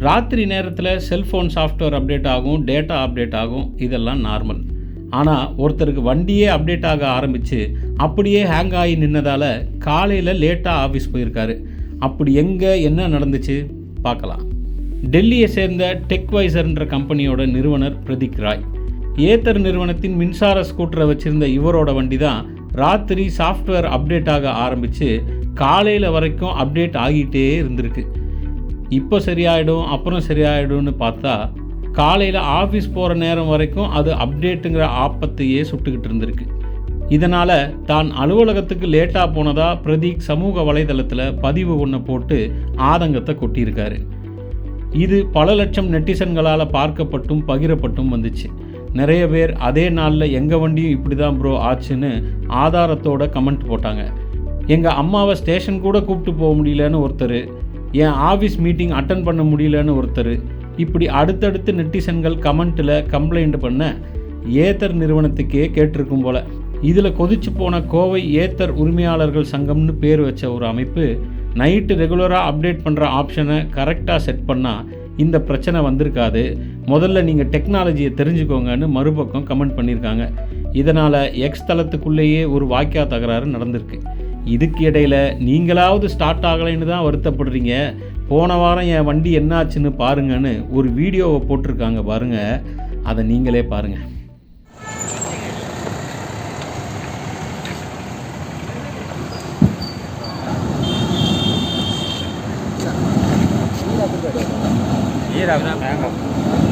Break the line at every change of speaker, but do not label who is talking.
ராத்திரி நேரத்தில் cellphone software update ஆகும், டேட்டா அப்டேட் ஆகும், இதெல்லாம் நார்மல். ஆனால் ஒருத்தருக்கு வண்டியே அப்டேட் ஆக ஆரம்பித்து அப்படியே ஹேங் ஆகி நின்னதால் காலையில் லேட்டாக ஆஃபீஸ் போயிருக்காரு. அப்படி எங்கே என்ன நடந்துச்சு பார்க்கலாம். டெல்லியை சேர்ந்த டெக்வைசர்ன்ற கம்பெனியோட நிறுவனர் பிரதீக் ராய். ஏத்தர் நிறுவனத்தின் மின்சார ஸ்கூட்டரை வச்சுருந்த இவரோட வண்டி தான் ராத்திரி சாஃப்ட்வேர் அப்டேட் ஆக ஆரம்பித்து காலையில் வரைக்கும் அப்டேட் ஆகிட்டே இருந்திருக்கு. இப்போ சரியாயிடும் அப்புறம் சரியாயிடும்னு பார்த்தா காலையில் ஆஃபீஸ் போகிற நேரம் வரைக்கும் அது அப்டேட்டுங்கிற ஆபத்தையே சுட்டுக்கிட்டு இருந்திருக்கு. இதனால் தான் அலுவலகத்துக்கு லேட்டாக போனதாக பிரதீக் சமூக வலைதளத்தில் பதிவு ஒன்று போட்டு ஆதங்கத்தை கொட்டியிருக்காரு. இது பல லட்சம் நெட்டிசன்களால் பார்க்கப்பட்டும் பகிரப்பட்டும் வந்துச்சு. நிறைய பேர் அதே நாளில் எங்கள் வண்டியும் இப்படி தான் ப்ரோ ஆச்சுன்னு ஆதாரத்தோட கமெண்ட் போட்டாங்க. எங்கள் அம்மாவை ஸ்டேஷன் கூட கூப்பிட்டு போக முடியலன்னு ஒருத்தர், என் ஆஃபீஸ் மீட்டிங் அட்டன் பண்ண முடியலன்னு ஒருத்தர், இப்படி அடுத்தடுத்து நெட்டிசன்கள் கமெண்ட்டில் கம்ப்ளைண்ட் பண்ண ஏத்தர் நிறுவனத்துக்கே கேட்டிருக்கும் போல். இதில் கொதிச்சு போன கோவை ஏத்தர் உரிமையாளர்கள் சங்கம்னு பேர் வச்ச ஒரு அமைப்பு நைட்டு ரெகுலராக அப்டேட் பண்ணுற ஆப்ஷனை கரெக்டாக செட் பண்ணால் இந்த பிரச்சனை வந்திருக்காது, முதல்ல நீங்கள் டெக்னாலஜியை தெரிஞ்சுக்கோங்கன்னு மறுபக்கம் கமெண்ட் பண்ணியிருக்காங்க. இதனால் எக்ஸ் தளத்துக்குள்ளேயே ஒரு வாக்கியா தகராறு நடந்திருக்கு. இதுக்கு இடையில் நீங்களாவது ஸ்டார்ட் ஆகலைன்னு தான் வருத்தப்படுறீங்க, போன வாரம் என் வண்டி என்னாச்சுன்னு பாருங்கன்னு ஒரு வீடியோவை போட்டிருக்காங்க பாருங்கள், அதை நீங்களே பாருங்கள்.
ये रहा